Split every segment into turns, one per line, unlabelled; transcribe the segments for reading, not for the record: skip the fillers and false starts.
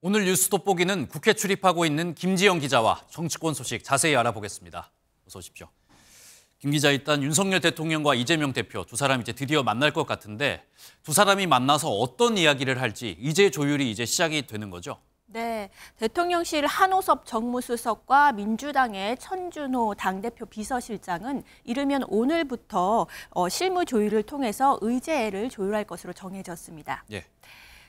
오늘 뉴스 돋보기는 국회 출입하고 있는 김지영 기자와 정치권 소식 자세히 알아보겠습니다. 어서 오십시오. 김 기자, 일단 윤석열 대통령과 이재명 대표 두 사람 이제 드디어 만날 것 같은데 두 사람이 만나서 어떤 이야기를 할지 이제 조율이 이제 시작이 되는 거죠?
네, 대통령실 한호섭 정무수석과 민주당의 천준호 당대표 비서실장은 이르면 오늘부터 실무 조율을 통해서 의제를 조율할 것으로 정해졌습니다.
예.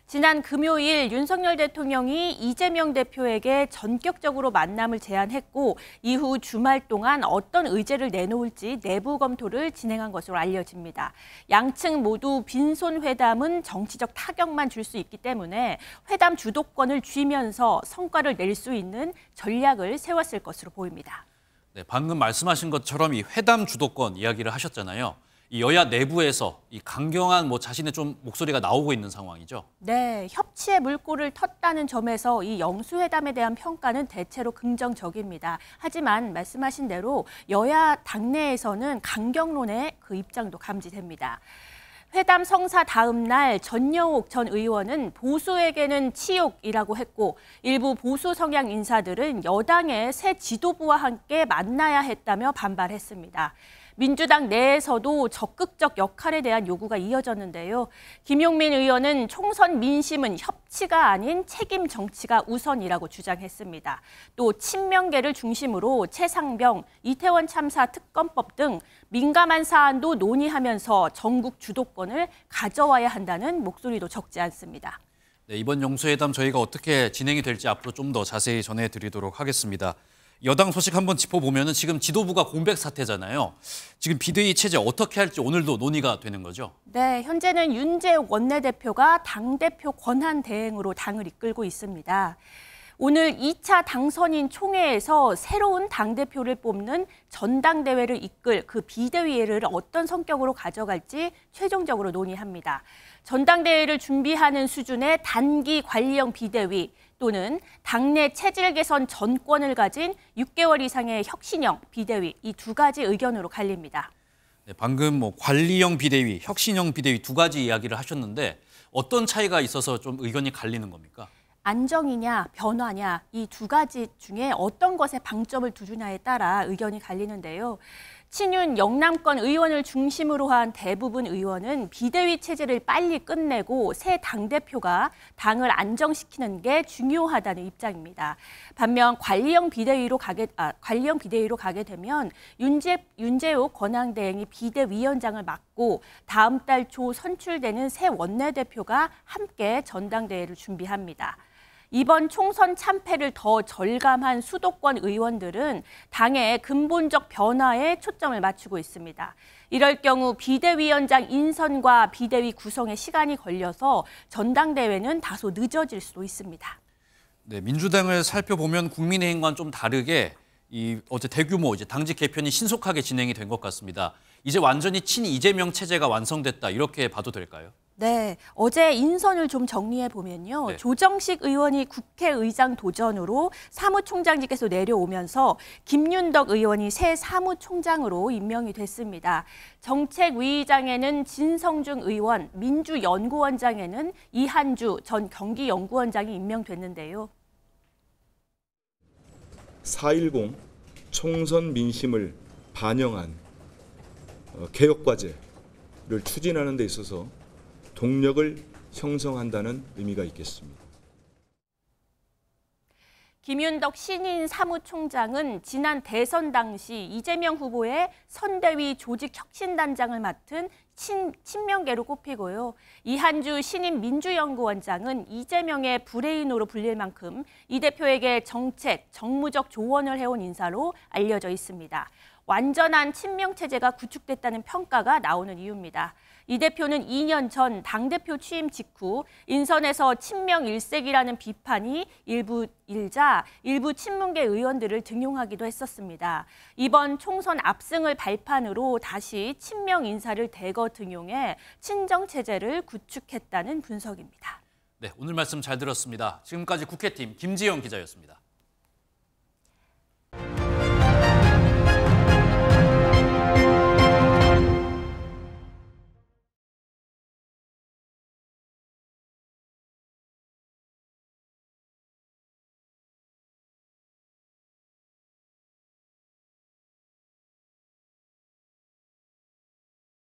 지난 금요일 윤석열 대통령이 이재명 대표에게 전격적으로 만남을 제안했고 이후 주말 동안 어떤 의제를 내놓을지 내부 검토를 진행한 것으로 알려집니다. 양측 모두 빈손 회담은 정치적 타격만 줄 수 있기 때문에 회담 주도권을 쥐면서 성과를 낼 수 있는 전략을 세웠을 것으로 보입니다.
네, 방금 말씀하신 것처럼 이 회담 주도권 이야기를 하셨잖아요. 이 여야 내부에서 이 강경한 자신의 좀 목소리가 나오고 있는 상황이죠.
네, 협치의 물꼬를 텄다는 점에서 이 영수회담에 대한 평가는 대체로 긍정적입니다. 하지만 말씀하신 대로 여야 당내에서는 강경론의 그 입장도 감지됩니다. 회담 성사 다음 날 전여옥 전 의원은 보수에게는 치욕이라고 했고 일부 보수 성향 인사들은 여당의 새 지도부와 함께 만나야 했다며 반발했습니다. 민주당 내에서도 적극적 역할에 대한 요구가 이어졌는데요. 김용민 의원은 총선 민심은 협치가 아닌 책임 정치가 우선이라고 주장했습니다. 또 친명계를 중심으로 최상병, 이태원 참사 특검법 등 민감한 사안도 논의하면서 전국 주도권을 가져와야 한다는 목소리도 적지 않습니다.
네, 이번 영수회담 저희가 어떻게 진행이 될지 앞으로 좀 더 자세히 전해드리도록 하겠습니다. 여당 소식 한번 짚어보면 지금 지도부가 공백 사태잖아요. 지금 비대위 체제 어떻게 할지 오늘도 논의가 되는 거죠?
네, 현재는 윤재욱 원내대표가 당대표 권한 대행으로 당을 이끌고 있습니다. 오늘 2차 당선인 총회에서 새로운 당대표를 뽑는 전당대회를 이끌 그 비대위를 어떤 성격으로 가져갈지 최종적으로 논의합니다. 전당대회를 준비하는 수준의 단기 관리형 비대위 또는 당내 체질 개선 전권을 가진 6개월 이상의 혁신형 비대위 이 두 가지 의견으로 갈립니다.
네, 방금 관리형 비대위, 혁신형 비대위 두 가지 이야기를 하셨는데 어떤 차이가 있어서 좀 의견이 갈리는 겁니까?
안정이냐 변화냐 이 두 가지 중에 어떤 것에 방점을 두느냐에 따라 의견이 갈리는데요. 친윤 영남권 의원을 중심으로 한 대부분 의원은 비대위 체제를 빨리 끝내고 새 당대표가 당을 안정시키는 게 중요하다는 입장입니다. 반면 관리형 비대위로 가게 되면 윤재욱 권한대행이 비대위원장을 맡고 다음 달 초 선출되는 새 원내대표가 함께 전당대회를 준비합니다. 이번 총선 참패를 더 절감한 수도권 의원들은 당의 근본적 변화에 초점을 맞추고 있습니다. 이럴 경우 비대위원장 인선과 비대위 구성에 시간이 걸려서 전당대회는 다소 늦어질 수도 있습니다.
네, 민주당을 살펴보면 국민의힘과는 좀 다르게 어제 대규모 당직 개편이 신속하게 진행이 된 것 같습니다. 이제 완전히 친이재명 체제가 완성됐다 이렇게 봐도 될까요?
네, 어제 인선을 좀 정리해 보면요.
네.
조정식 의원이 국회의장 도전으로 사무총장직에서 내려오면서 김윤덕 의원이 새 사무총장으로 임명이 됐습니다. 정책위의장에는 진성중 의원, 민주연구원장에는 이한주 전 경기연구원장이 임명됐는데요.
4.10 총선 민심을 반영한 개혁과제를 추진하는 데 있어서 동력을 형성한다는 의미가 있겠습니다.
김윤덕 신인 사무총장은 지난 대선 당시 이재명 후보의 선대위 조직혁신단장을 맡은 친명계로 꼽히고요. 이한주 신임 민주연구원장은 이재명의 브레인으로 불릴 만큼 이 대표에게 정책, 정무적 조언을 해온 인사로 알려져 있습니다. 완전한 친명체제가 구축됐다는 평가가 나오는 이유입니다. 이 대표는 2년 전 당대표 취임 직후 인선에서 친명 일색이라는 비판이 일자 일부 친문계 의원들을 등용하기도 했었습니다. 이번 총선 압승을 발판으로 다시 친명 인사를 대거 등용해 친정체제를 구축했다는 분석입니다.
네, 오늘 말씀 잘 들었습니다. 지금까지 국회팀 김지영 기자였습니다.